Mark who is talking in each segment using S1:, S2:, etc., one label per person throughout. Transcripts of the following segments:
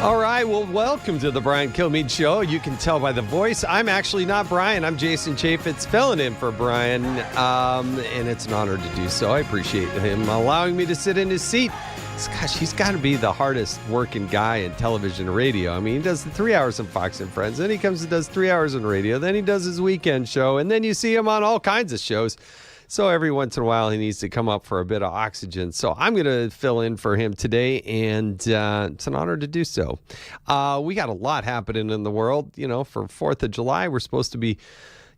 S1: All right, well, welcome to the Brian Kilmeade Show. You can tell by the voice, I'm actually not Brian. I'm Jason Chaffetz, filling in for Brian, and it's an honor to do so. I appreciate him allowing me to sit in his seat. Gosh, he's got to be the hardest working guy in television and radio. I mean, he does the 3 hours on Fox and Friends, then he comes and does 3 hours on radio, then he does his weekend show, and then you see him on all kinds of shows. So every once in a while, he needs to come up for a bit of oxygen. So I'm going to fill in for him today, and it's an honor to do so. We got a lot happening in the world. You know, for 4th of July, we're supposed to be,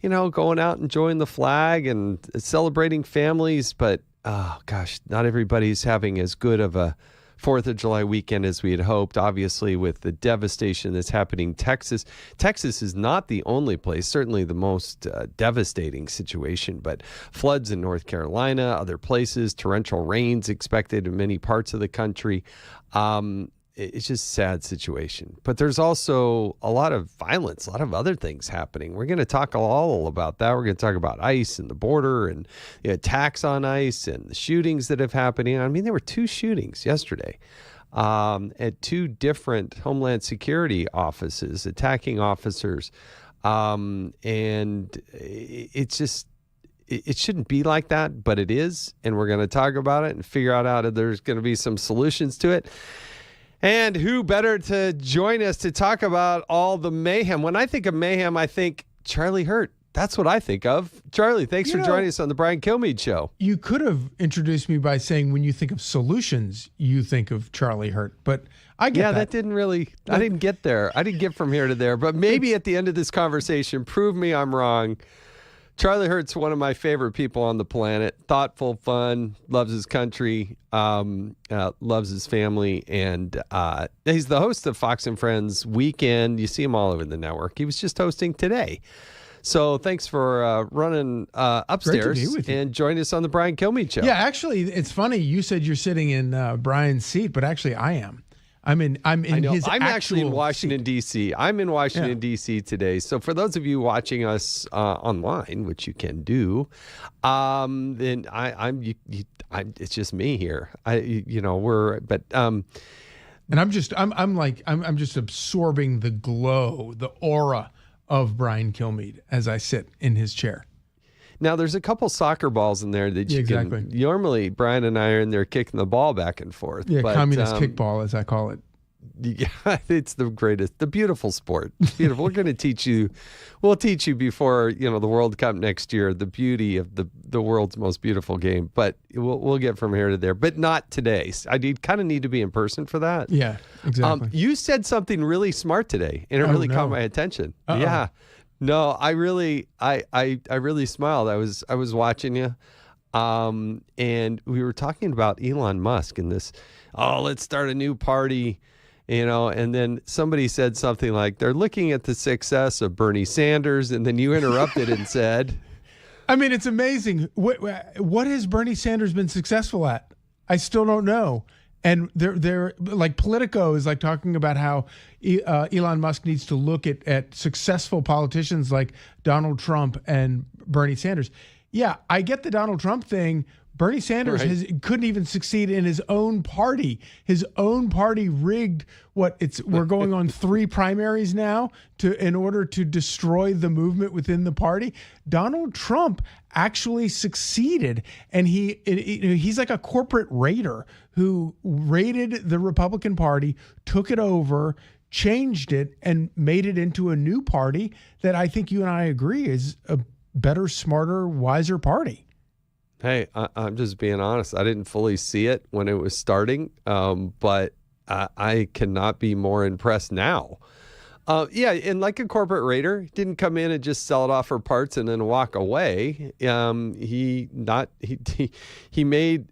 S1: going out and enjoying the flag and celebrating families. But, oh, gosh, not everybody's having as good of a 4th of July weekend as we had hoped, obviously, with the devastation that's happening in Texas. Texas is not the only place, certainly the most devastating situation, but floods in North Carolina, other places, torrential rains expected in many parts of the country. It's just a sad situation. But there's also a lot of violence, a lot of other things happening. We're going to talk all about that. We're going to talk about ICE and the border and the attacks on ICE and the shootings that have happened. I mean, there were 2 shootings yesterday at 2 different Homeland Security offices, attacking officers. And it's just, it shouldn't be like that, but it is. And we're going to talk about it and figure out how there's going to be some solutions to it. And who better to join us to talk about all the mayhem? When I think of mayhem, I think Charlie Hurt. That's what I think of. Charlie, thanks for joining us on the Brian Kilmeade Show.
S2: You could have introduced me by saying when you think of solutions, you think of Charlie Hurt. But I get that.
S1: Yeah, that didn't really, I didn't get there. I didn't get from here to there. But maybe at the end of this conversation, prove me I'm wrong. Charlie Hurt's one of my favorite people on the planet. Thoughtful, fun, loves his country, loves his family, and he's the host of Fox and Friends Weekend. You see him all over the network. He was just hosting today. So thanks for running upstairs and joining us on the Brian Kilmeade Show.
S2: Yeah, actually, it's funny. You said you're sitting in Brian's seat, but actually I am. I'm in his
S1: I'm actually in Washington,
S2: seat.
S1: D.C. I'm in Washington, D.C. today. So for those of you watching us online, which you can do, then it's just me here. And
S2: I'm just absorbing the glow, the aura of Brian Kilmeade as I sit in his chair.
S1: Now, there's a couple soccer balls in there that you can. Normally, Brian and I are in there kicking the ball back and forth.
S2: Yeah, but, communist kickball, as I call it.
S1: Yeah, it's the greatest, the beautiful sport. It's beautiful. We're going to teach you. We'll teach you before the World Cup next year the beauty of the world's most beautiful game. But we'll get from here to there, but not today. I kind of need to be in person for that.
S2: Yeah, exactly.
S1: You said something really smart today, and it really caught my attention.
S2: Uh-oh.
S1: Yeah. No, I really smiled. I was watching you, and we were talking about Elon Musk and this. Oh, let's start a new party, And then somebody said something like they're looking at the success of Bernie Sanders, and then you interrupted and said,
S2: "I mean, it's amazing. What has Bernie Sanders been successful at? I still don't know." And they're like Politico is like talking about how Elon Musk needs to look at successful politicians like Donald Trump and Bernie Sanders. Yeah, I get the Donald Trump thing. Bernie Sanders couldn't even succeed in his own party. His own party rigged we're going on 3 primaries now in order to destroy the movement within the party. Donald Trump actually succeeded, and he's like a corporate raider who raided the Republican Party, took it over, changed it, and made it into a new party that I think you and I agree is a better, smarter, wiser party.
S1: Hey, I'm just being honest. I didn't fully see it when it was starting, but I cannot be more impressed now. Yeah, and like a corporate raider, didn't come in and just sell it off for parts and then walk away. He made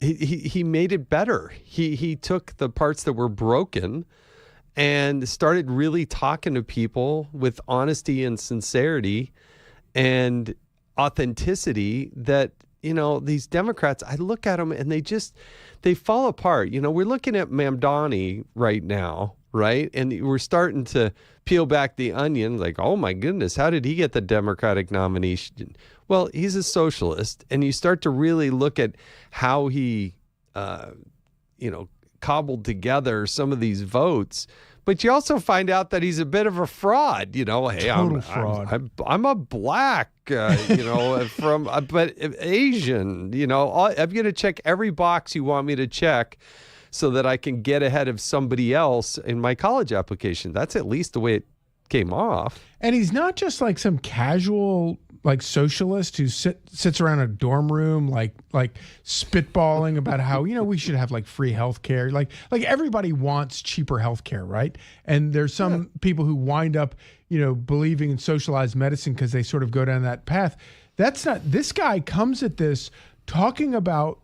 S1: it better. He took the parts that were broken and started really talking to people with honesty and sincerity and authenticity that, these Democrats, I look at them and they fall apart. We're looking at Mamdani right now, right? And we're starting to peel back the onion like, oh my goodness, how did he get the Democratic nomination? Well, he's a socialist, and you start to really look at how he, cobbled together some of these votes. But you also find out that he's a bit of a fraud. Hey,
S2: Total fraud.
S1: I'm a black, but Asian. I'm going to check every box you want me to check so that I can get ahead of somebody else in my college application. That's at least the way it came off.
S2: And he's not just like some casual socialist who sits around a dorm room like spitballing about how we should have free health care. Like everybody wants cheaper health care, right? And there's some people who wind up believing in socialized medicine because they sort of go down that path. That's not, this guy comes at this talking about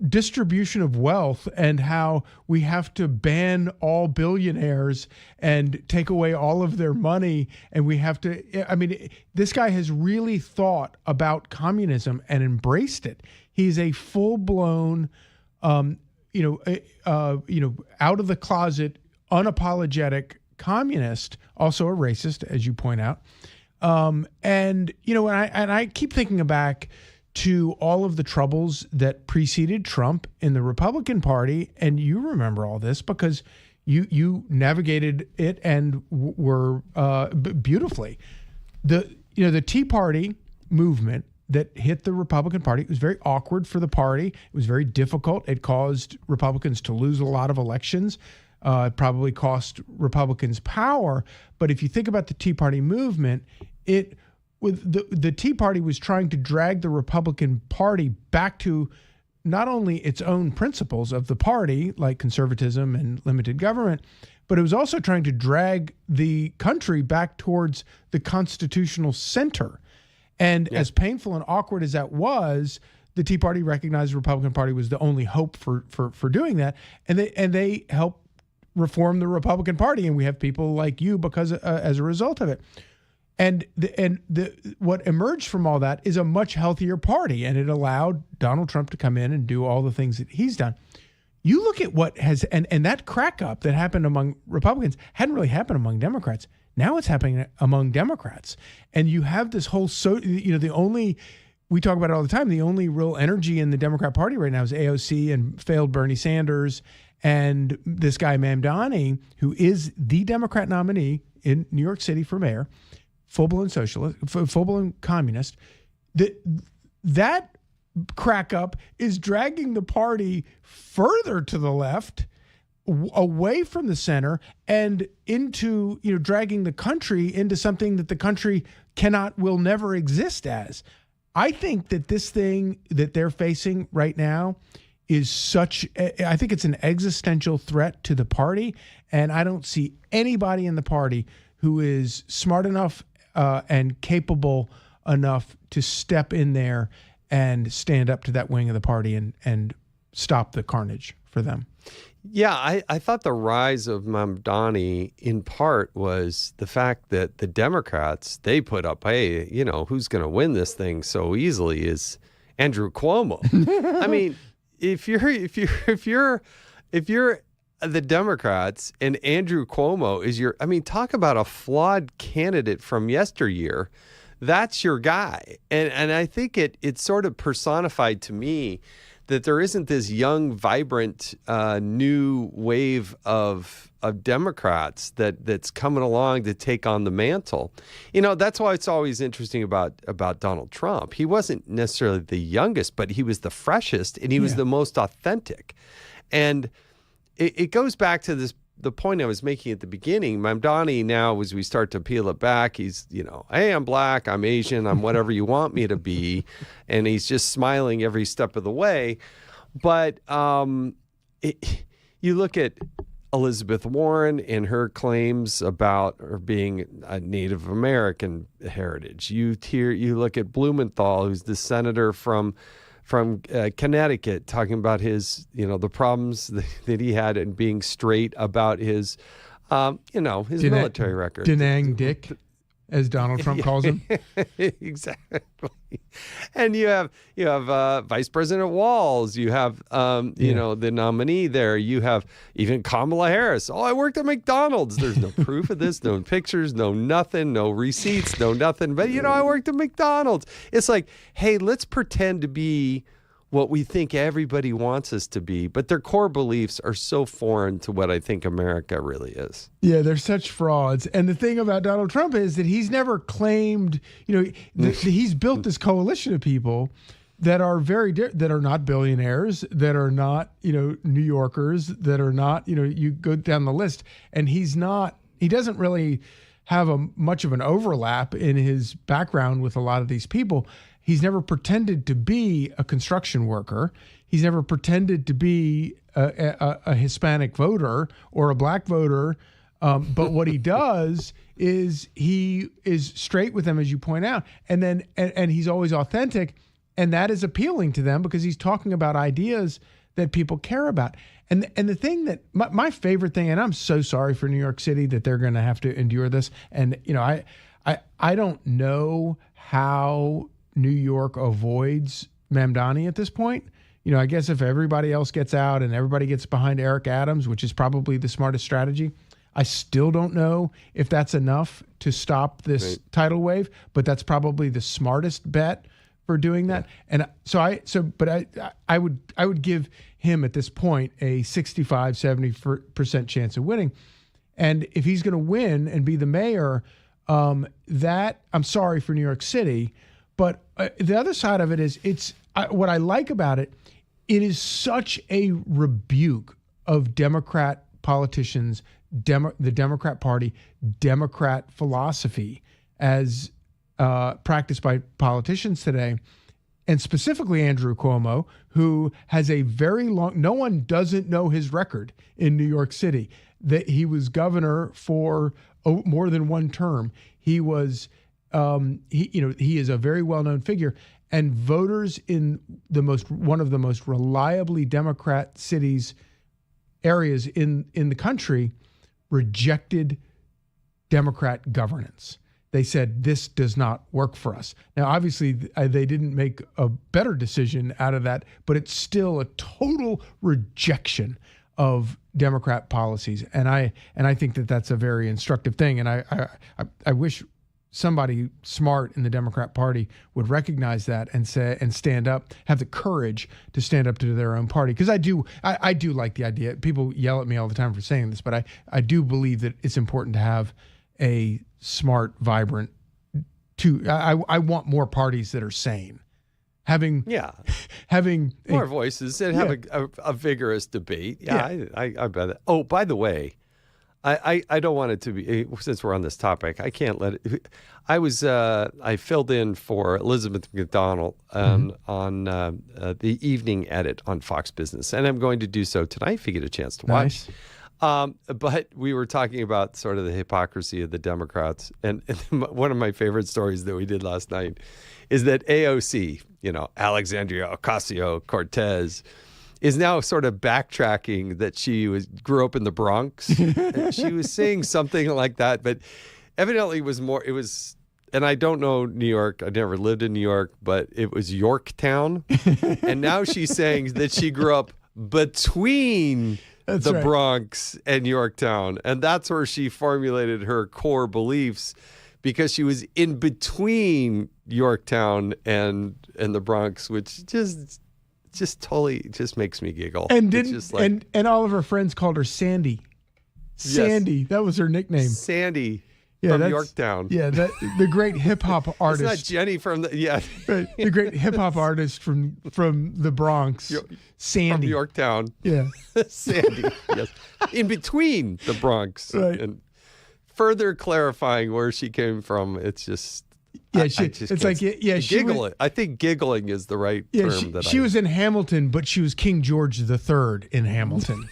S2: distribution of wealth and how we have to ban all billionaires and take away all of their money, and we have to, this guy has really thought about communism and embraced it. He's a full-blown out of the closet, unapologetic communist, also a racist, as you point out. And I keep thinking back to all of the troubles that preceded Trump in the Republican Party. And you remember all this because you navigated it and were beautifully. The Tea Party movement that hit the Republican Party, it was very awkward for the party. It was very difficult. It caused Republicans to lose a lot of elections. It probably cost Republicans power. But if you think about the Tea Party movement, the Tea Party was trying to drag the Republican Party back to not only its own principles of the party, like conservatism and limited government, but it was also trying to drag the country back towards the constitutional center. And as painful and awkward as that was, the Tea Party recognized the Republican Party was the only hope for doing that. And they helped reform the Republican Party. And we have people like you as a result of it. And what emerged from all that is a much healthier party, and it allowed Donald Trump to come in and do all the things that he's done. You look at what has and that crack up that happened among Republicans hadn't really happened among Democrats. Now it's happening among Democrats, and you have this whole we talk about it all the time. The only real energy in the Democrat Party right now is AOC and failed Bernie Sanders and this guy Mamdani, who is the Democrat nominee in New York City for mayor. Full-blown socialist, full-blown communist. That crack up is dragging the party further to the left, away from the center, and into, dragging the country into something that the country will never exist as. I think that this thing that they're facing right now is I think it's an existential threat to the party, and I don't see anybody in the party who is smart enough and capable enough to step in there and stand up to that wing of the party and stop the carnage for them.
S1: Yeah, I thought the rise of Mamdani in part was the fact that the Democrats, they put up, hey, who's going to win this thing so easily is Andrew Cuomo. I mean, if you're the Democrats and Andrew Cuomo is talk about a flawed candidate from yesteryear. That's your guy. And I think it sort of personified to me that there isn't this young, vibrant, new wave of Democrats that's coming along to take on the mantle. That's why it's always interesting about Donald Trump. He wasn't necessarily the youngest, but he was the freshest and he was the most authentic. And it goes back to the point I was making at the beginning. Mamdani now, as we start to peel it back, he's, hey, I'm black, I'm Asian, I'm whatever you want me to be. And he's just smiling every step of the way. But you look at Elizabeth Warren and her claims about her being a Native American heritage. You look at Blumenthal, who's the senator from Connecticut, talking about his, the problems that he had in being straight about his, military record.
S2: Denang Dick, as Donald Trump calls him.
S1: Exactly. And you have Vice President Walz. You have, the nominee there. You have even Kamala Harris. Oh, I worked at McDonald's. There's no proof of this, no pictures, no nothing, no receipts, no nothing. But, I worked at McDonald's. It's like, hey, let's pretend to be what we think everybody wants us to be, but their core beliefs are so foreign to what I think America really is.
S2: Yeah, they're such frauds. And the thing about Donald Trump is that he's never claimed, he's built this coalition of people that are that are not billionaires, that are not, New Yorkers, that are not, you go down the list, and he doesn't really have much of an overlap in his background with a lot of these people. He's never pretended to be a construction worker. He's never pretended to be a Hispanic voter or a black voter. But what he does is he is straight with them, as you point out, and he's always authentic, and that is appealing to them because he's talking about ideas that people care about. And the thing that my favorite thing, and I'm so sorry for New York City that they're going to have to endure this. And I don't know how New York avoids Mamdani at this point. I guess if everybody else gets out and everybody gets behind Eric Adams, which is probably the smartest strategy, I still don't know if that's enough to stop this tidal wave, but that's probably the smartest bet for doing that. And I would give him at this point a 65-70% chance of winning. And if he's going to win and be the mayor, I'm sorry for New York City. But the other side of it is what I like about it. It is such a rebuke of Democrat politicians, the Democrat Party, Democrat philosophy as practiced by politicians today, and specifically Andrew Cuomo, who has a very long. No one doesn't know his record in New York City. That he was governor for more than one term. He was. He is a very well-known figure, and voters in one of the most reliably Democrat areas in the country rejected Democrat governance. They said, this does not work for us. Now, obviously, they didn't make a better decision out of that, but it's still a total rejection of Democrat policies. And I think that that's a very instructive thing. And I wish somebody smart in the Democrat Party would recognize that and stand up, have the courage to stand up to their own party. Because I do like the idea. People yell at me all the time for saying this, but I do believe that it's important to have a smart, vibrant. I want more parties that are sane. Having
S1: more voices and have a vigorous debate. Yeah. I bet it. Oh, by the way, I don't want it to be, since we're on this topic, I can't let it. I filled in for Elizabeth McDonald on the evening edit on Fox Business, and I'm going to do so tonight if you get a chance to watch. Nice. But we were talking about sort of the hypocrisy of the Democrats, and one of my favorite stories that we did last night is that AOC, Alexandria Ocasio-Cortez, is now sort of backtracking that she grew up in the Bronx. She was saying something like that, but evidently it was, and I don't know New York. I never lived in New York, but it was Yorktown. And now she's saying that she grew up between the Bronx and Yorktown. And that's where she formulated her core beliefs, because she was in between Yorktown and the Bronx, which just totally makes me giggle.
S2: And and all of her friends called her Sandy. Sandy, yes. That was her nickname.
S1: Sandy from Yorktown.
S2: Yeah, the great hip hop artist.
S1: It's not Jenny from
S2: right, the great hip hop artist from the Bronx. Sandy
S1: from Yorktown.
S2: Yeah,
S1: Sandy. Yes, in between the Bronx.
S2: Right.
S1: And further clarifying where she came from. It's just.
S2: Yeah, giggle
S1: it. I think giggling is the right term.
S2: She was in Hamilton, but she was King George III in Hamilton.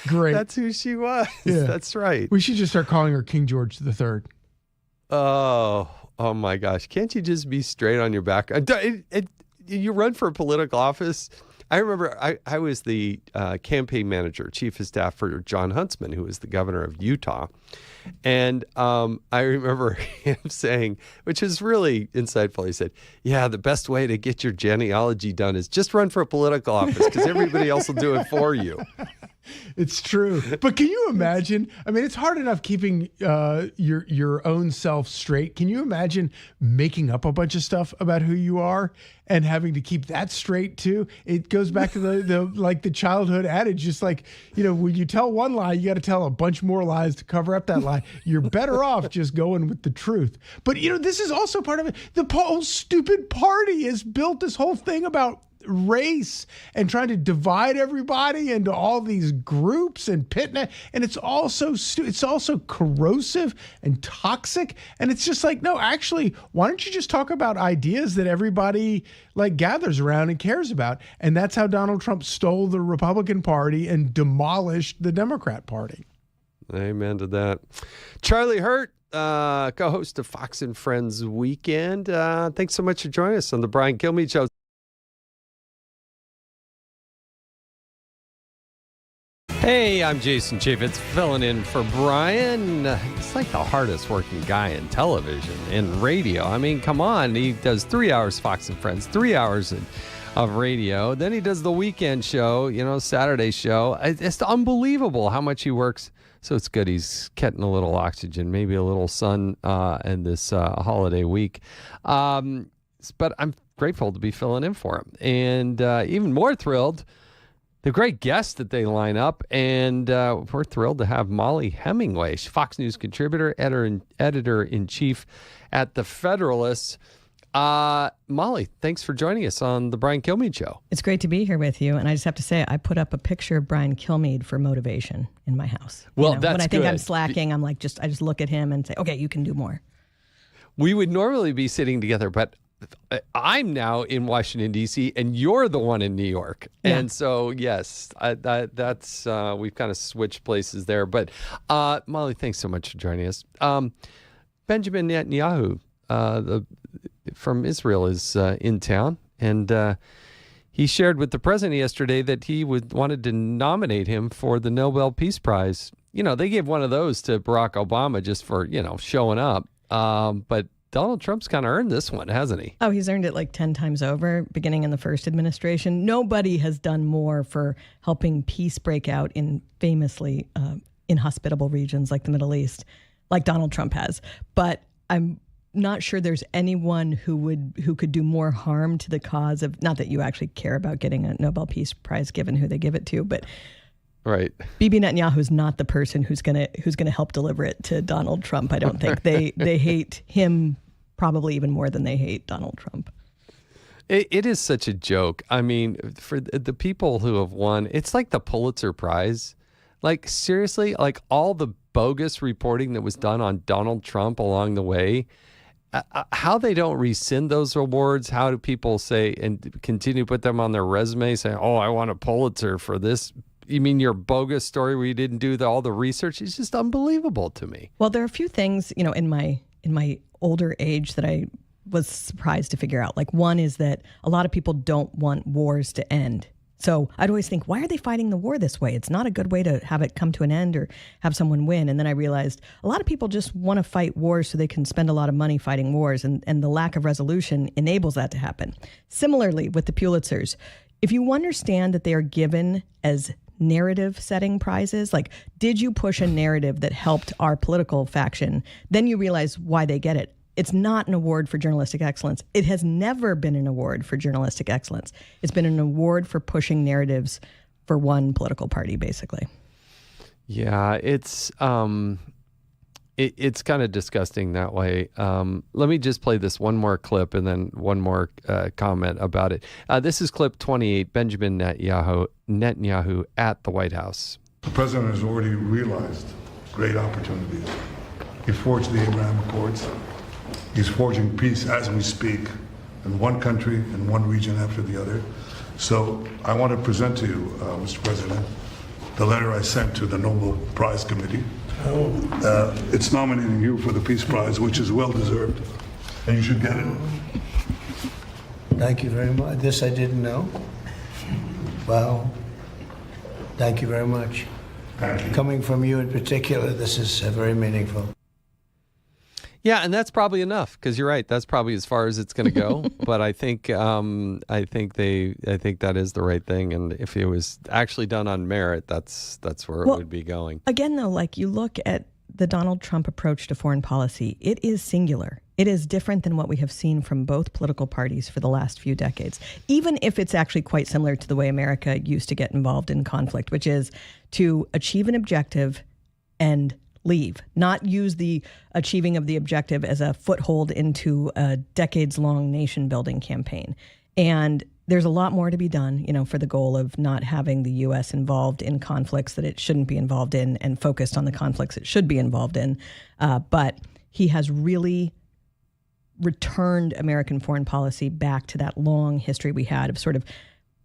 S2: Great.
S1: That's who she was.
S2: Yeah.
S1: That's right.
S2: We should just start calling her King George III.
S1: Oh my gosh. Can't you just be straight on your back? You run for a political office. I remember I was the campaign manager, chief of staff for John Huntsman, who was the governor of Utah. And I remember him saying, which is really insightful, he said, yeah, the best way to get your genealogy done is just run for a political office because everybody else will do it for you.
S2: It's true. But can you imagine? I mean, it's hard enough keeping your own self straight. Can you imagine making up a bunch of stuff about who you are and having to keep that straight too? It goes back to the childhood adage, just like, when you tell one lie, you got to tell a bunch more lies to cover up that lie. You're better off just going with the truth. But this is also part of it. The whole stupid party has built this whole thing about race and trying to divide everybody into all these groups and and it's also it's also corrosive and toxic, and it's just like, no, actually, why don't you just talk about ideas that everybody gathers around and cares about? And that's how Donald Trump stole the Republican Party and demolished the Democrat Party.
S1: Amen to that. Charlie Hurt, co-host of Fox and Friends Weekend. Thanks so much for joining us on the Brian Kilmeade Show. Hey, I'm Jason Chaffetz, filling in for Brian. He's like the hardest working guy in television and radio. I mean, come on. He does 3 hours Fox and Friends, 3 hours of radio. Then he does the weekend show, Saturday show. It's unbelievable how much he works. So it's good he's getting a little oxygen, maybe a little sun in this holiday week. But I'm grateful to be filling in for him. And even more thrilled, the great guests that they line up, and we're thrilled to have Mollie Hemingway, Fox News contributor, editor-in-chief at the Federalist. Mollie, thanks for joining us on the Brian Kilmeade Show.
S3: It's great to be here with you, and I just have to say, I put up a picture of Brian Kilmeade for motivation in my house.
S1: Well, that's
S3: when I think
S1: good.
S3: I'm slacking, I'm like, I just look at him and say, okay, you can do more.
S1: We would normally be sitting together, but I'm now in Washington, D.C., and you're the one in New York.
S3: Yeah.
S1: And so, yes, that's we've kind of switched places there. But Mollie, thanks so much for joining us. Benjamin Netanyahu from Israel is in town, and he shared with the president yesterday that he wanted to nominate him for the Nobel Peace Prize. They gave one of those to Barack Obama just for, showing up. But Donald Trump's kind of earned this one, hasn't he?
S3: Oh, he's earned it like 10 times over, beginning in the first administration. Nobody has done more for helping peace break out in famously inhospitable regions like the Middle East, like Donald Trump has. But I'm not sure there's anyone who could do more harm to the cause of, not that you actually care about getting a Nobel Peace Prize given who they give it to, but
S1: right.
S3: Bibi Netanyahu is not the person who's gonna help deliver it to Donald Trump. I don't think they hate him probably even more than they hate Donald Trump.
S1: It is such a joke. I mean, for the people who have won, it's like the Pulitzer Prize. Like, seriously, like all the bogus reporting that was done on Donald Trump along the way, how they don't rescind those awards, how do people say and continue to put them on their resume saying, oh, I want a Pulitzer for this. You mean your bogus story where you didn't do all the research? It's just unbelievable to me.
S3: Well, there are a few things, in my older age that I was surprised to figure out. Like, one is that a lot of people don't want wars to end. So I'd always think, why are they fighting the war this way? It's not a good way to have it come to an end or have someone win. And then I realized a lot of people just want to fight wars so they can spend a lot of money fighting wars. And the lack of resolution enables that to happen. Similarly, with the Pulitzers, if you understand that they are given as narrative setting prizes, like, did you push a narrative that helped our political faction? Then you realize why they get it. It's not an award for journalistic excellence. It has never been an award for journalistic excellence. It's been an award for pushing narratives for one political party, basically.
S1: Yeah, it's kind of disgusting that way. Let me just play this one more clip and then one more comment about it. This is clip 28, Benjamin Netanyahu at the White House.
S4: The president has already realized great opportunities. He forged the Abraham Accords. He's forging peace as we speak in one country and one region after the other. So I want to present to you, Mr. President, the letter I sent to the Nobel Prize Committee. It's nominating you for the Peace Prize, which is well deserved, and you should get it.
S5: Thank you very much. This I didn't know. Well, thank you very much.
S4: Thank you.
S5: Coming from you in particular, this is very meaningful.
S1: Yeah, and that's probably enough because you're right. That's probably as far as it's going to go. But I think that is the right thing. And if it was actually done on merit, that's where it would be going.
S3: Again, though, like you look at the Donald Trump approach to foreign policy, it is singular. It is different than what we have seen from both political parties for the last few decades, even if it's actually quite similar to the way America used to get involved in conflict, which is to achieve an objective and leave, not use the achieving of the objective as a foothold into a decades-long nation-building campaign. And there's a lot more to be done, for the goal of not having the U.S. involved in conflicts that it shouldn't be involved in and focused on the conflicts it should be involved in. But he has really returned American foreign policy back to that long history we had of sort of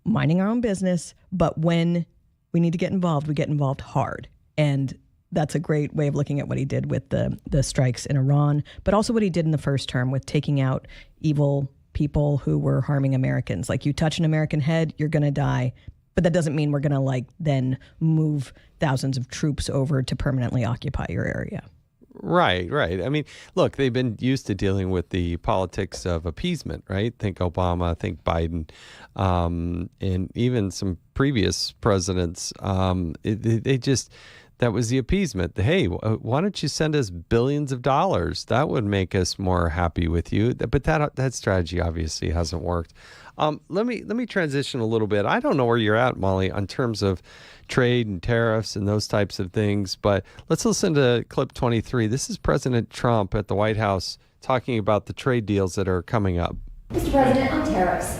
S3: minding our own business, but when we need to get involved, we get involved hard. And that's a great way of looking at what he did with the strikes in Iran, but also what he did in the first term with taking out evil people who were harming Americans. Like, you touch an American head, you're going to die. But that doesn't mean we're going to then move thousands of troops over to permanently occupy your area.
S1: Right. I mean, look, they've been used to dealing with the politics of appeasement, right? Think Obama, think Biden, and even some previous presidents. That was the appeasement. Hey, why don't you send us billions of dollars? That would make us more happy with you. But that strategy obviously hasn't worked. Let me transition a little bit. I don't know where you're at, Mollie, on terms of trade and tariffs and those types of things. But let's listen to clip 23. This is President Trump at the White House talking about the trade deals that are coming up.
S6: Mr. President, on tariffs,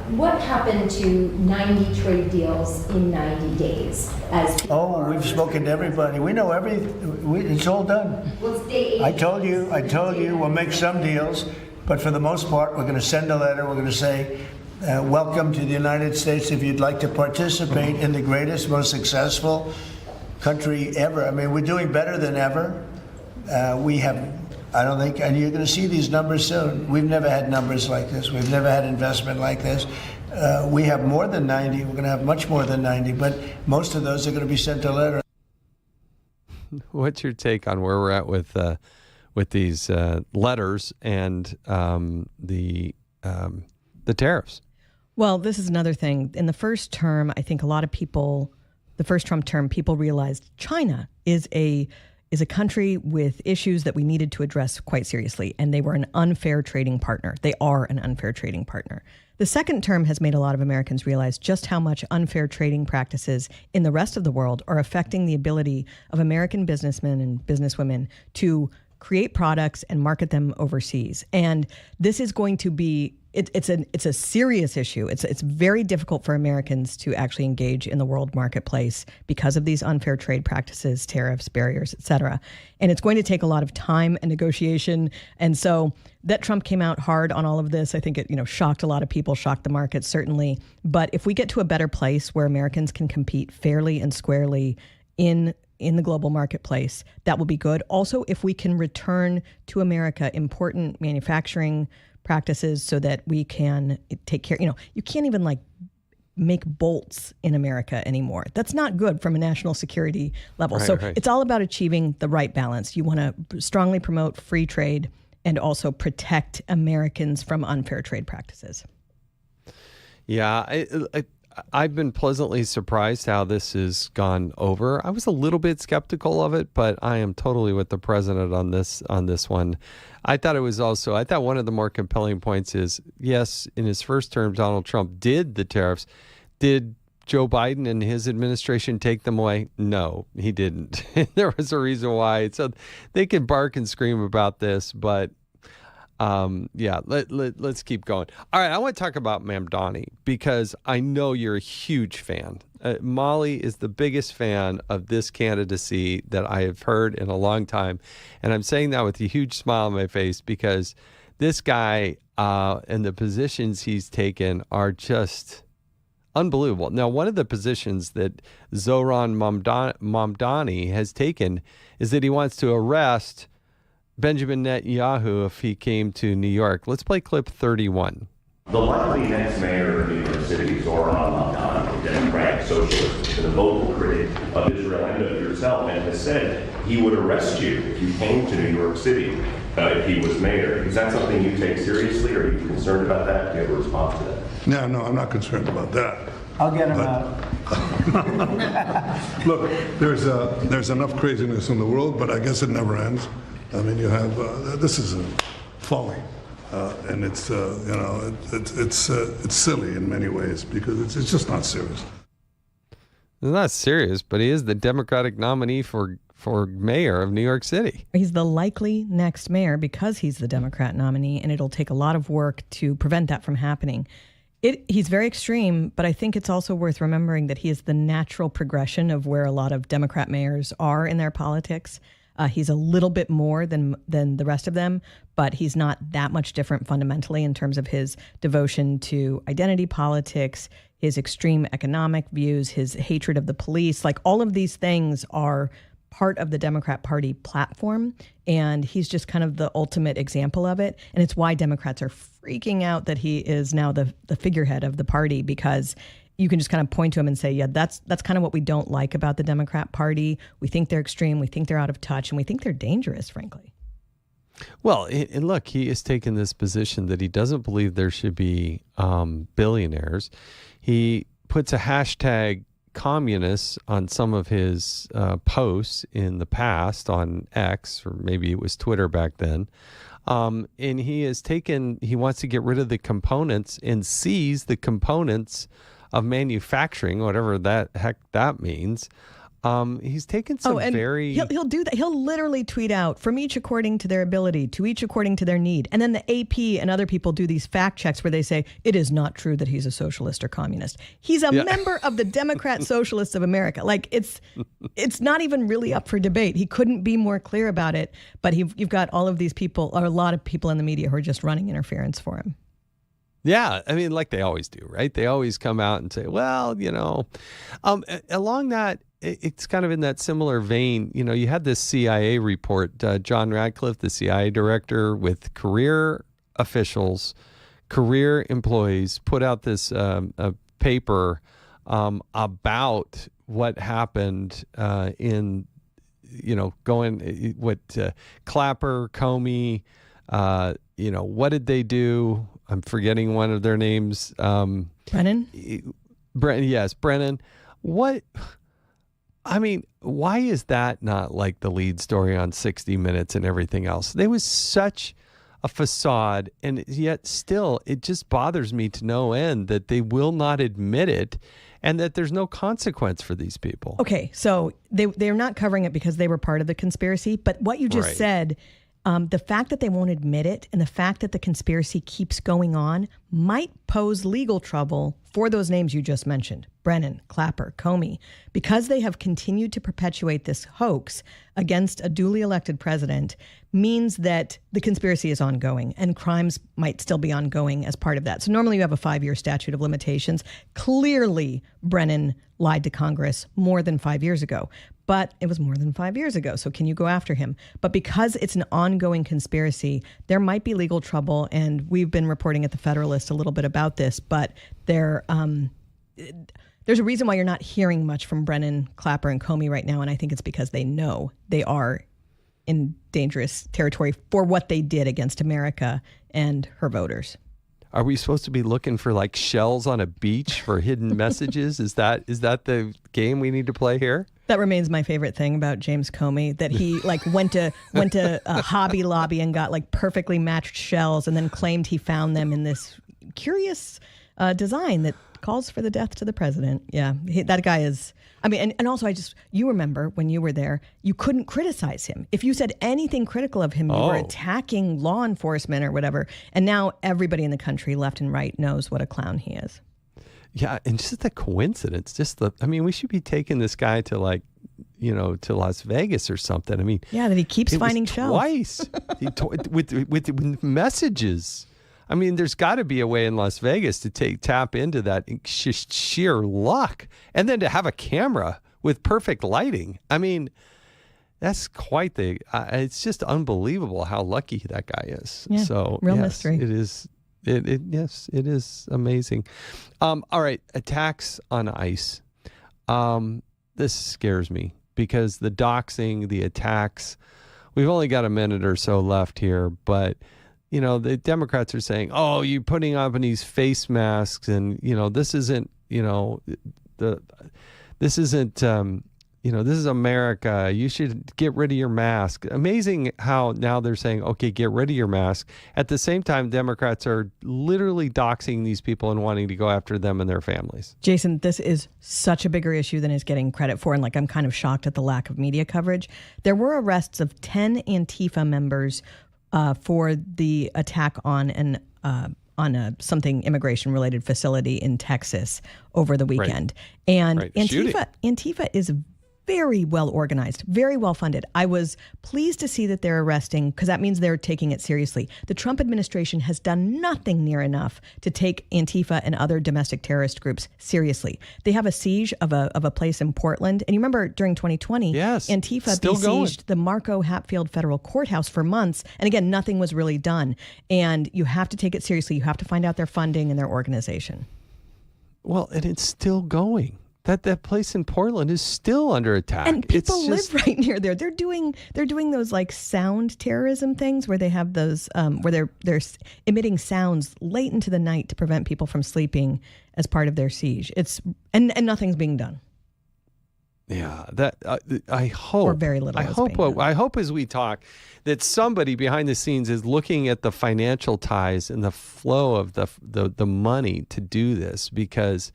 S6: what happened to 90 trade deals in 90 days?
S5: We've spoken to everybody. We know it's all done.
S6: Well, it's
S5: I told you, we'll make some deals, but for the most part, we're going to send a letter. We're going to say, welcome to the United States. If you'd like to participate in the greatest, most successful country ever. I mean, we're doing better than ever. And you're going to see these numbers soon. We've never had numbers like this. We've never had investment like this. We have more than 90. We're going to have much more than 90, but most of those are going to be sent a letter.
S1: What's your take on where we're at with these letters and the tariffs?
S3: Well, this is another thing. In the first term, I think a lot of people, the first Trump term, people realized China is a country with issues that we needed to address quite seriously, and they were an unfair trading partner. They are an unfair trading partner. The second term has made a lot of Americans realize just how much unfair trading practices in the rest of the world are affecting the ability of American businessmen and businesswomen to create products and market them overseas. And this is going to be it's a serious issue. It's very difficult for Americans to actually engage in the world marketplace because of these unfair trade practices, tariffs, barriers, et cetera. And it's going to take a lot of time and negotiation. And so that Trump came out hard on all of this, I think it shocked a lot of people, shocked the market certainly. But if we get to a better place where Americans can compete fairly and squarely in the global marketplace, that will be good. Also, if we can return to America important manufacturing practices so that we can take care, you can't even make bolts in America anymore. That's not good from a national security level. Right. It's all about achieving the right balance. You want to strongly promote free trade and also protect Americans from unfair trade practices.
S1: Yeah, I've been pleasantly surprised how this has gone over. I was a little bit skeptical of it, but I am totally with the president on this one. I thought one of the more compelling points is, yes, in his first term, Donald Trump did the tariffs. Did Joe Biden and his administration take them away? No, he didn't. There was a reason why. So they can bark and scream about this, but let's keep going. All right, I want to talk about Mamdani because I know you're a huge fan. Mollie is the biggest fan of this candidacy that I have heard in a long time. And I'm saying that with a huge smile on my face because this guy and the positions he's taken are just unbelievable. Now, one of the positions that Zohran Mamdani has taken is that he wants to arrest Benjamin Netanyahu if he came to New York. Let's play clip 31.
S7: The likely next mayor of New York City, Zohran Mamdani, a Democratic socialist, and a vocal critic of Israel and of yourself, and has said he would arrest you if you came to New York City. if he was mayor. Is that something you take seriously, or are you concerned about that? Do you have a response to that?
S4: No, I'm not concerned about that.
S5: I'll get him out.
S4: Look, there's enough craziness in the world, but I guess it never ends. I mean, you have this is a folly, and it's it's silly in many ways because it's just not serious.
S1: It's not serious, but he is the Democratic nominee for mayor of New York City.
S3: He's the likely next mayor because he's the Democrat nominee, and it'll take a lot of work to prevent that from happening. He's very extreme, but I think it's also worth remembering that he is the natural progression of where a lot of Democrat mayors are in their politics. He's a little bit more than the rest of them, but he's not that much different fundamentally in terms of his devotion to identity politics, his extreme economic views, his hatred of the police. Like, all of these things are part of the Democrat Party platform, and he's just kind of the ultimate example of it. And it's why Democrats are freaking out that he is now the figurehead of the party, because you can just kind of point to him and say, yeah, that's kind of what we don't like about the Democrat Party. We think they're extreme, we think they're out of touch, and we think they're dangerous, frankly.
S1: Well, and look, he has taken this position that he doesn't believe there should be billionaires. He puts a hashtag communists on some of his posts in the past on X, or maybe it was Twitter back then. And he wants to get rid of the components and seize the components of manufacturing, whatever that heck that means. He's taken some
S3: he'll do that. He'll literally tweet out, from each according to their ability, to each according to their need. And then the AP and other people do these fact checks where they say, it is not true that he's a socialist or communist. He's a member of the Democrat Socialists of America. Like, it's not even really up for debate. He couldn't be more clear about it. But you've got all of these people, or a lot of people in the media, who are just running interference for him.
S1: Yeah, I mean, like they always do, right? They always come out and say, well, along that, it's kind of in that similar vein. You had this CIA report, John Radcliffe, the CIA director, with career officials, career employees, put out this a paper about what happened in, Clapper, Comey, what did they do? I'm forgetting one of their names.
S3: Brennan?
S1: Yes, Brennan. Why is that not like the lead story on 60 Minutes and everything else? There was such a facade, and yet still it just bothers me to no end that they will not admit it and that there's no consequence for these people.
S3: Okay, so they're not covering it because they were part of the conspiracy, but what you just said, the fact that they won't admit it and the fact that the conspiracy keeps going on might pose legal trouble for those names you just mentioned, Brennan, Clapper, Comey, because they have continued to perpetuate this hoax against a duly elected president, means that the conspiracy is ongoing and crimes might still be ongoing as part of that. So normally you have a 5-year statute of limitations. Clearly, Brennan lied to Congress more than 5 years ago, but it was more than 5 years ago. So can you go after him? But because it's an ongoing conspiracy, there might be legal trouble. And we've been reporting at the Federalist a little bit about this, but there's a reason why you're not hearing much from Brennan, Clapper, and Comey right now. And I think it's because they know they are in dangerous territory for what they did against America and her voters.
S1: Are we supposed to be looking for like shells on a beach for hidden messages? Is that the game we need to play here?
S3: That remains my favorite thing about James Comey, that he went to Hobby Lobby and got like perfectly matched shells and then claimed he found them in this curious design that calls for the death to the president. Yeah, that guy is. I mean, and also you remember when you were there, you couldn't criticize him. If you said anything critical of him, you were attacking law enforcement or whatever. And now everybody in the country, left and right, knows what a clown he is.
S1: Yeah, and just the coincidence, we should be taking this guy to to Las Vegas or something. I mean,
S3: yeah, that he keeps finding shells
S1: twice with messages. I mean, there's got to be a way in Las Vegas to tap into that sheer luck, and then to have a camera with perfect lighting. I mean, that's quite it's just unbelievable how lucky that guy is. Yeah, so
S3: real mystery.
S1: It is. Yes, it is amazing. All right, attacks on ICE. This scares me because the doxing, the attacks. we've only got a minute or so left here, but the Democrats are saying, "Oh, you're putting on these face masks, and this isn't, this isn't." This is America. You should get rid of your mask. Amazing how now they're saying, okay, get rid of your mask. At the same time, Democrats are literally doxing these people and wanting to go after them and their families.
S3: Jason, this is such a bigger issue than is getting credit for. And I'm kind of shocked at the lack of media coverage. There were arrests of 10 Antifa members for the attack on something immigration-related facility in Texas over the weekend. Right. And right. Antifa is very well organized, very well funded. I was pleased to see that they're arresting, because that means they're taking it seriously. The Trump administration has done nothing near enough to take Antifa and other domestic terrorist groups seriously. They have a siege of a place in Portland. And you remember during 2020, Antifa besieged the Marco Hatfield Federal Courthouse for months. And again, nothing was really done. And you have to take it seriously. You have to find out their funding and their organization.
S1: Well, and it's still going. That place in Portland is still under attack.
S3: And people live right near there. They're doing those sound terrorism things where they have those where they're emitting sounds late into the night to prevent people from sleeping as part of their siege. And nothing's being done.
S1: Yeah, that I hope.
S3: Or very little.
S1: I hope as we talk that somebody behind the scenes is looking at the financial ties and the flow of the money to do this, because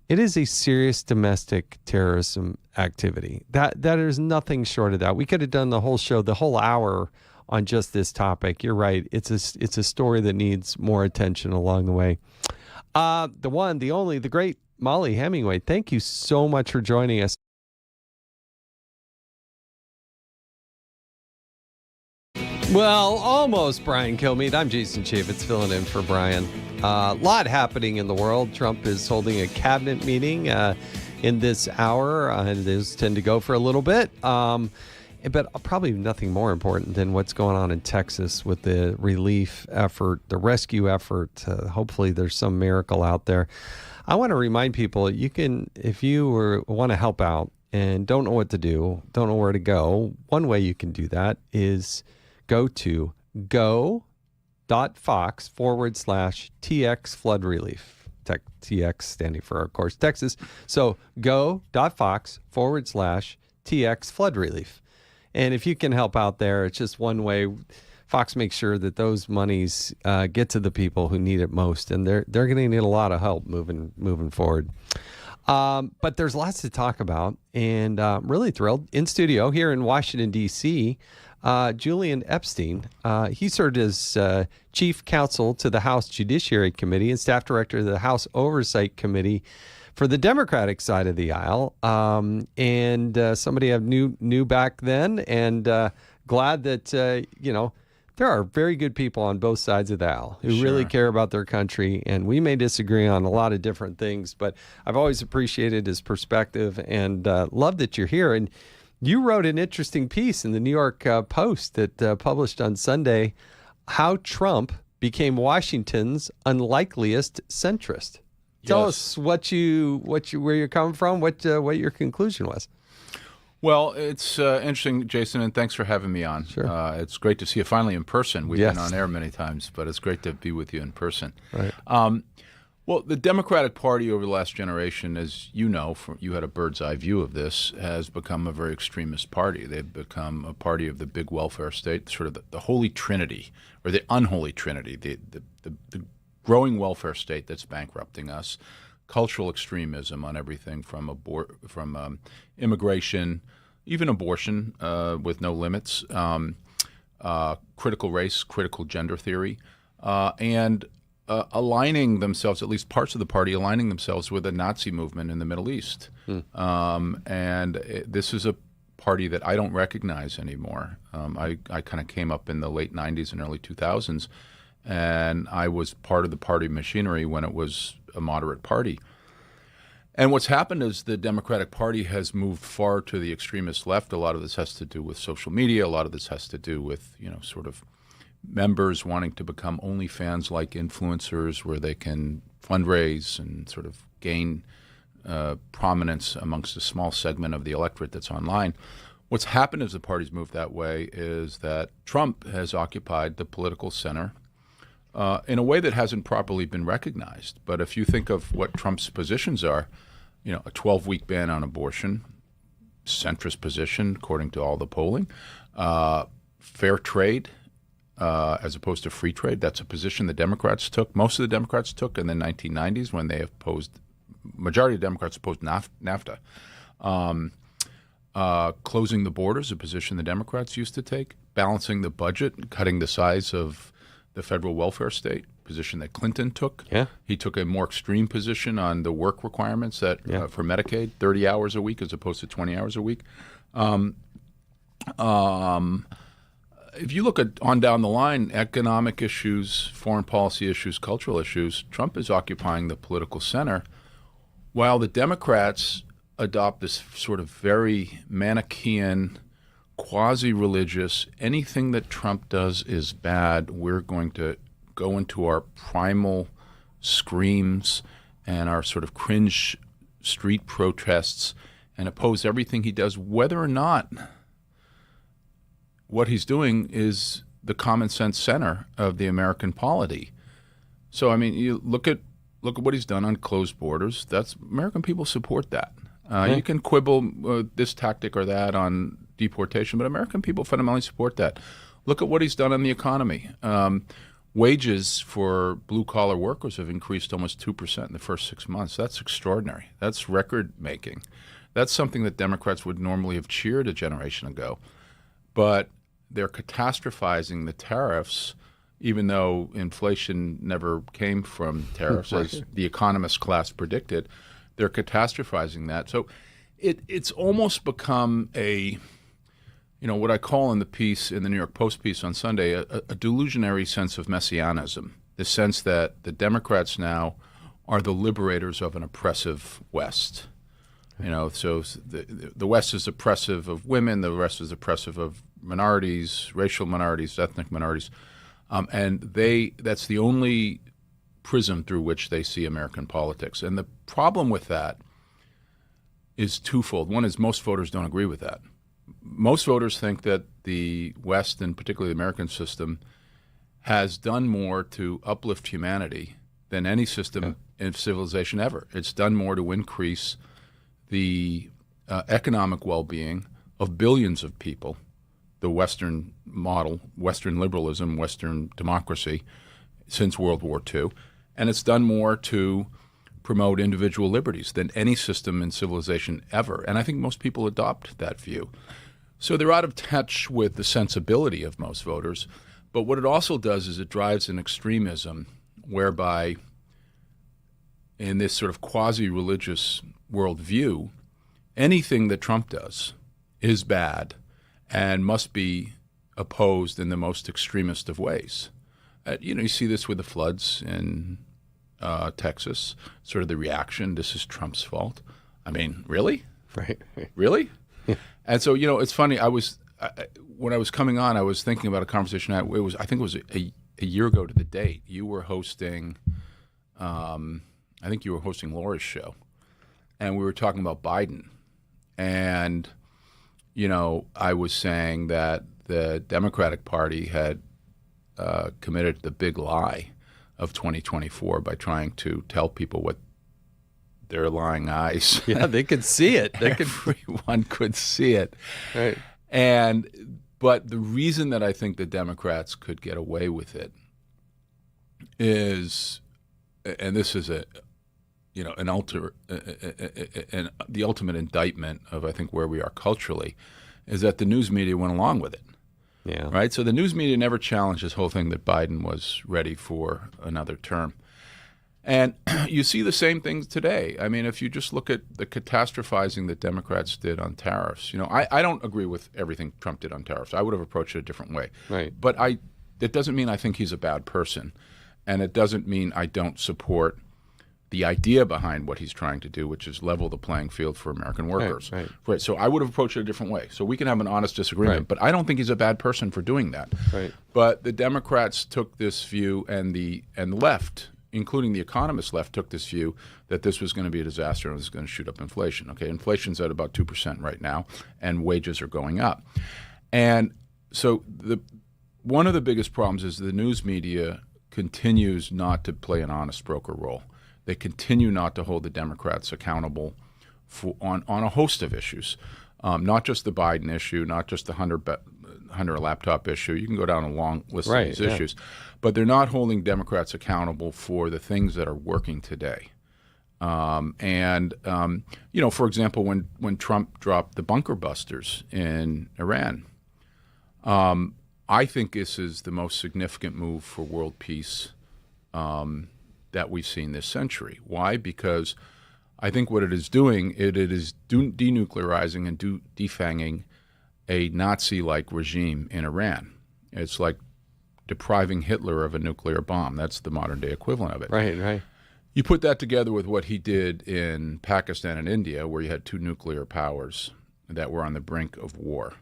S1: it is a serious domestic terrorism activity. That is nothing short of that. We could have done the whole show, the whole hour on just this topic. You're right. It's a story that needs more attention along the way. The one, the only, the great Mollie Hemingway, thank you so much for joining us. Well, almost Brian Kilmeade. I'm Jason Chaffetz filling in for Brian. A lot happening in the world. Trump is holding a cabinet meeting in this hour. Those tend to go for a little bit. But probably nothing more important than what's going on in Texas with the relief effort, the rescue effort. Hopefully there's some miracle out there. I want to remind people, you can, if you want to help out and don't know what to do, don't know where to go, one way you can do that is go to go.fox/TX flood relief. TX standing for, of course, Texas. So go.fox/TX flood relief. And if you can help out there, it's just one way. Fox makes sure that those monies get to the people who need it most, and they're going to need a lot of help moving forward. But there's lots to talk about, and really thrilled. In studio here in Washington, D.C., Julian Epstein. He served as chief counsel to the House Judiciary Committee and staff director of the House Oversight Committee for the Democratic side of the aisle. And somebody I knew back then, and glad that, there are very good people on both sides of the aisle who really care about their country. And we may disagree on a lot of different things, but I've always appreciated his perspective and love that you're here. And you wrote an interesting piece in the New York Post that published on Sunday, How Trump Became Washington's Unlikeliest Centrist. Tell us where you're coming from, what your conclusion was.
S8: Well, it's interesting, Jason, and thanks for having me on.
S1: Sure.
S8: It's great to see you finally in person. We've been on air many times, but it's great to be with you in person.
S1: Right.
S8: Well, the Democratic Party over the last generation, as you know, you had a bird's eye view of this, has become a very extremist party. They've become a party of the big welfare state, sort of the holy trinity, or the unholy trinity, the growing welfare state that's bankrupting us, cultural extremism on everything from immigration, even abortion with no limits, critical race, critical gender theory, and aligning themselves, at least parts of the party, aligning themselves with the Nazi movement in the Middle East. This is a party that I don't recognize anymore. I kind of came up in the late 90s and early 2000s, and I was part of the party machinery when it was a moderate party. And what's happened is the Democratic Party has moved far to the extremist left. A lot of this has to do with social media. A lot of this has to do with, sort of members wanting to become OnlyFans-like influencers where they can fundraise and sort of gain prominence amongst a small segment of the electorate that's online. What's happened as the party's moved that way is that Trump has occupied the political center in a way that hasn't properly been recognized. But if you think of what Trump's positions are, a 12-week ban on abortion, centrist position according to all the polling, fair trade as opposed to free trade, that's a position the Democrats took. Most of the Democrats took in the 1990s when they majority of Democrats opposed NAFTA. Closing the borders, a position the Democrats used to take. Balancing the budget, cutting the size of the federal welfare state, position that Clinton took.
S1: Yeah.
S8: He took a more extreme position on the work requirements for Medicaid, 30 hours a week as opposed to 20 hours a week. If you look on down the line, economic issues, foreign policy issues, cultural issues, Trump is occupying the political center, while the Democrats adopt this sort of very Manichaean, quasi-religious, anything that Trump does is bad. We're going to go into our primal screams and our sort of cringe street protests and oppose everything he does, whether or not what he's doing is the common sense center of the American polity. So, I mean, you look at what he's done on closed borders. That's American people support that. You can quibble this tactic or that on deportation, but American people fundamentally support that. Look at what he's done on the economy. Wages for blue-collar workers have increased almost 2% in the first 6 months. That's extraordinary. That's record-making. That's something that Democrats would normally have cheered a generation ago. But they're catastrophizing the tariffs, even though inflation never came from tariffs, as the economist class predicted. They're catastrophizing that. So it's almost become what I call in the piece, in the New York Post piece on Sunday, a delusionary sense of messianism, the sense that the Democrats now are the liberators of an oppressive West. So the West is oppressive of women, the West is oppressive of minorities, racial minorities, ethnic minorities, and that's the only prism through which they see American politics. And the problem with that is twofold. One is most voters don't agree with that. Most voters think that the West, and particularly the American system, has done more to uplift humanity than any system in civilization ever. It's done more to increase the economic well-being of billions of people, the Western model, Western liberalism, Western democracy, since World War II. And it's done more to promote individual liberties than any system in civilization ever. And I think most people adopt that view. So they're out of touch with the sensibility of most voters. But what it also does is it drives an extremism whereby, in this sort of quasi-religious worldview, anything that Trump does is bad and must be opposed in the most extremist of ways. You see this with the floods in Texas, sort of the reaction, this is Trump's fault. I mean, really?
S1: Right.
S8: Really? And so, it's funny, when I was coming on, I was thinking about a conversation, I think it was a year ago to the date. You were hosting, Laura's show, and we were talking about Biden. And, I was saying that the Democratic Party had committed the big lie of 2024 by trying to tell people what their lying eyes.
S1: Yeah, they could see it.
S8: Everyone could see it.
S1: Right.
S8: But the reason that I think the Democrats could get away with it is, and this is the ultimate indictment of, I think, where we are culturally, is that the news media went along with it.
S1: Yeah.
S8: Right. So the news media never challenged this whole thing that Biden was ready for another term. And you see the same things today. I mean, if you just look at the catastrophizing that Democrats did on tariffs, I don't agree with everything Trump did on tariffs. I would have approached it a different way.
S1: Right.
S8: But it doesn't mean I think he's a bad person. And it doesn't mean I don't support the idea behind what he's trying to do, which is level the playing field for American workers. Right. So I would have approached it a different way. So we can have an honest disagreement.
S1: Right.
S8: But I don't think he's a bad person for doing that.
S1: Right.
S8: But the Democrats took this view, and the left including the economists left, took this view that this was going to be a disaster and it was going to shoot up inflation. Okay, inflation's at about 2% right now, and wages are going up. And so one of the biggest problems is the news media continues not to play an honest broker role. They continue not to hold the Democrats accountable on a host of issues, not just the Biden issue, not just the Hunter laptop issue. You can go down a long list of these issues, but they're not holding Democrats accountable for the things that are working today. For example, when Trump dropped the bunker busters in Iran, I think this is the most significant move for world peace that we've seen this century. Why? Because I think what it is doing, it is denuclearizing and defanging a Nazi-like regime in Iran. It's like depriving Hitler of a nuclear bomb. That's the modern-day equivalent of it.
S1: Right.
S8: You put that together with what he did in Pakistan and India, where you had two nuclear powers that were on the brink of war,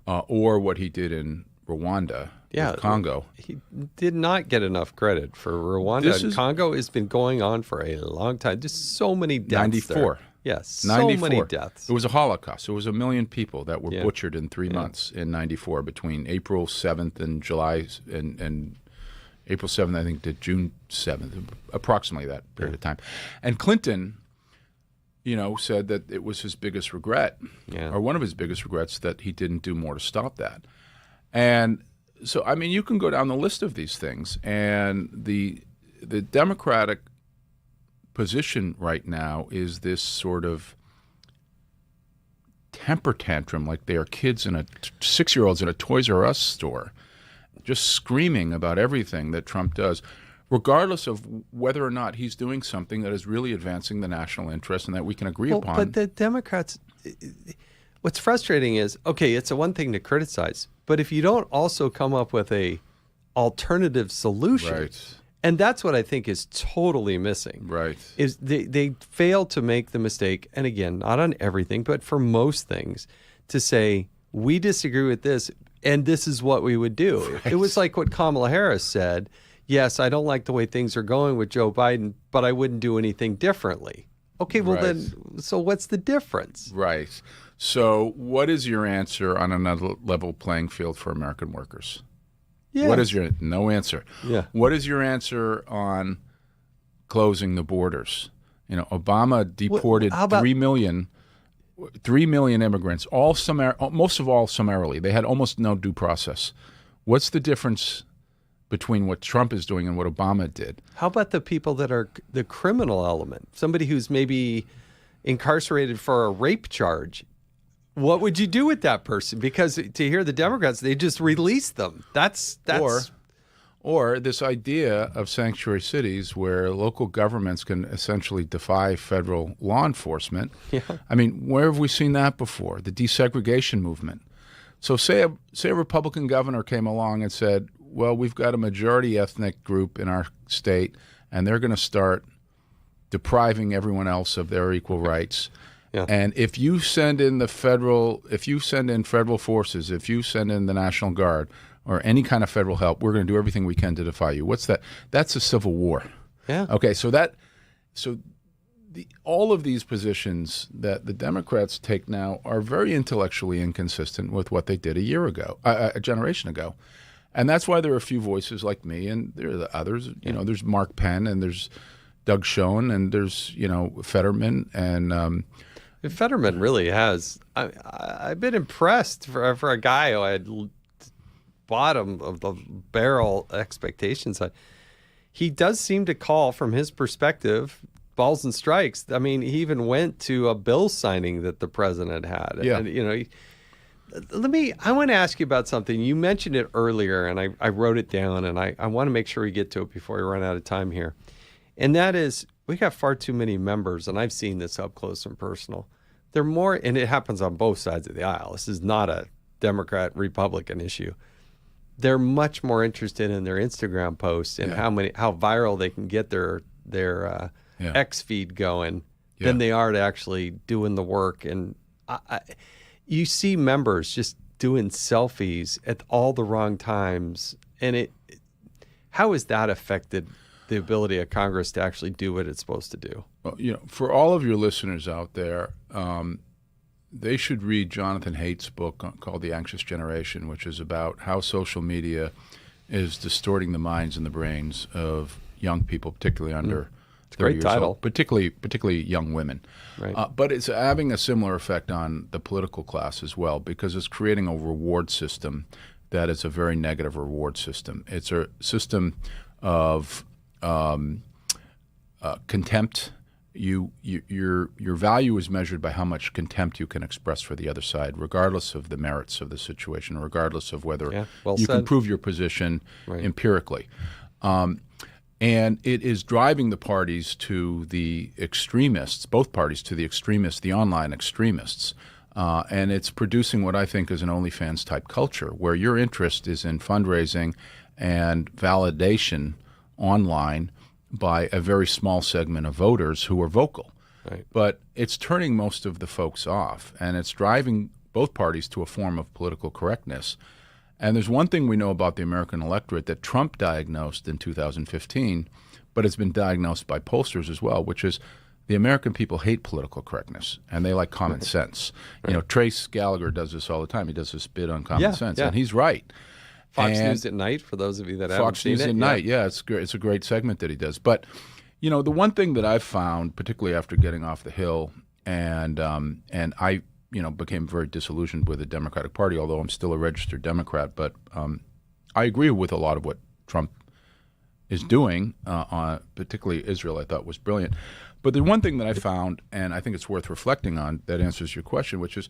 S8: or what he did in Rwanda, with Congo.
S1: He did not get enough credit for Rwanda. Congo has been going on for a long time. Just so many deaths
S8: 94.
S1: there. Yes, so many deaths.
S8: It was a Holocaust. It was 1 million people that were butchered in 3 months in 94 between April 7th and July and April 7th, I think, to June 7th, approximately that period of time. And Clinton, said that it was his biggest regret, or one of his biggest regrets, that he didn't do more to stop that. And so, I mean, you can go down the list of these things, and the Democratic position right now is this sort of temper tantrum, like they are kids in 6-year-olds in a Toys R Us store, just screaming about everything that Trump does, regardless of whether or not he's doing something that is really advancing the national interest and that we can agree upon.
S1: But the Democrats, what's frustrating is, okay, it's one thing to criticize, but if you don't also come up with a alternative solution, and that's what I think is totally missing, is they fail to make the mistake, and again, not on everything, but for most things, to say, we disagree with this, and this is what we would do. It was like what Kamala Harris said, yes, I don't like the way things are going with Joe Biden, but I wouldn't do anything differently. Okay, well then, so what's the difference?
S8: Right. So what is your answer on another level playing field for American workers?
S1: Yeah.
S8: What is your, no answer.
S1: Yeah.
S8: What is your answer on closing the borders? Obama deported 3 million immigrants, most of all summarily. They had almost no due process. What's the difference between what Trump is doing and what Obama did?
S1: How about the people that are the criminal element? Somebody who's maybe incarcerated for a rape charge. What would you do with that person? Because to hear the Democrats, they just release them. That's
S8: or this idea of sanctuary cities where local governments can essentially defy federal law enforcement.
S1: Yeah.
S8: I mean, where have we seen that before? The desegregation movement. So say a Republican governor came along and said, well, we've got a majority ethnic group in our state, and they're going to start depriving everyone else of their equal rights.
S1: Yeah.
S8: And if you send in federal forces, if you send in the National Guard or any kind of federal help, we're going to do everything we can to defy you. What's that? That's a civil war.
S1: Yeah.
S8: Okay. All of these positions that the Democrats take now are very intellectually inconsistent with what they did a generation ago. And that's why there are a few voices like me, and there are the others. There's Mark Penn, and there's Doug Schoen, and there's Fetterman, and
S1: Fetterman really has. I've been impressed for a guy who had bottom of the barrel expectations. He does seem to call, from his perspective, balls and strikes. I mean, he even went to a bill signing that the president had.
S8: Yeah.
S1: And, I want to ask you about something. You mentioned it earlier, and I wrote it down, and I want to make sure we get to it before we run out of time here. And that is, we got far too many members, and I've seen this up close and personal. They're more, and it happens on both sides of the aisle. This is not a Democrat-Republican issue. They're much more interested in their Instagram posts and how viral they can get their X feed going than they are to actually doing the work. And you see members just doing selfies at all the wrong times, and how has that affected the ability of Congress to actually do what it's supposed to do.
S8: Well, for all of your listeners out there, they should read Jonathan Haidt's book called The Anxious Generation, which is about how social media is distorting the minds and the brains of young people, particularly under 30 years old, particularly young women.
S1: Right.
S8: But it's having a similar effect on the political class as well, because it's creating a reward system that is a very negative reward system. It's a system of contempt. Your value is measured by how much contempt you can express for the other side, regardless of the merits of the situation, regardless of whether you can prove your position empirically. And it is driving the parties to the extremists, both parties to the extremists, the online extremists. And it's producing what I think is an OnlyFans-type culture, where your interest is in fundraising and validation online by a very small segment of voters who are vocal.
S1: Right.
S8: But it's turning most of the folks off, and it's driving both parties to a form of political correctness. And there's one thing we know about the American electorate that Trump diagnosed in 2015, but it's been diagnosed by pollsters as well, which is the American people hate political correctness, and they like common sense. Trace Gallagher does this all the time. He does this bit on common sense, and he's right.
S1: Fox News at Night, for those of you that haven't seen it.
S8: Fox News at Night, it's great. It's a great segment that he does. But, the one thing that I've found, particularly after getting off the Hill, and I became very disillusioned with the Democratic Party, although I'm still a registered Democrat. But I agree with a lot of what Trump is doing, particularly Israel, I thought was brilliant. But the one thing that I found, and I think it's worth reflecting on, that answers your question, which is,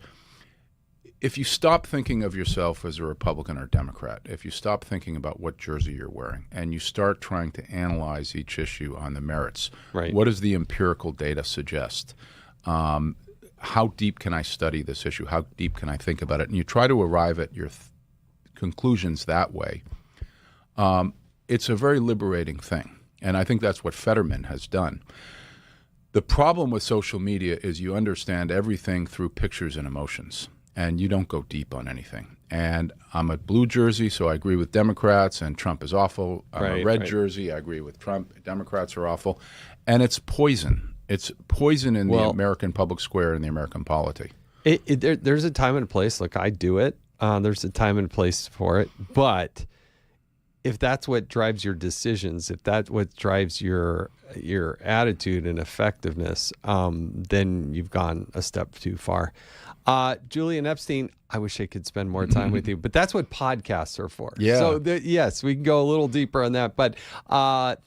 S8: if you stop thinking of yourself as a Republican or Democrat, if you stop thinking about what jersey you're wearing, and you start trying to analyze each issue on the merits, what does the empirical data suggest? How deep can I study this issue? How deep can I think about it? And you try to arrive at your conclusions that way. It's a very liberating thing, and I think that's what Fetterman has done. The problem with social media is you understand everything through pictures and emotions, and you don't go deep on anything. And I'm a blue jersey, so I agree with Democrats, and Trump is awful. I'm a red jersey, I agree with Trump. Democrats are awful. And it's poison. It's poison in the American public square and the American polity.
S1: There's a time and a place. Look, I do it. There's a time and a place for it. But if that's what drives your decisions, if that's what drives your attitude and effectiveness, then you've gone a step too far. Julian Epstein, I wish I could spend more time with you, but that's what podcasts are for.
S8: Yeah.
S1: So yes, we can go a little deeper on that. But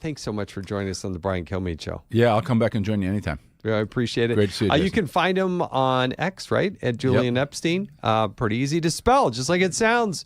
S1: thanks so much for joining us on the Brian Kilmeade Show.
S8: Yeah, I'll come back and join you anytime.
S1: I appreciate it.
S8: Great to see you,
S1: You can find him on X, right? At Julian Epstein. Pretty easy to spell, just like it sounds.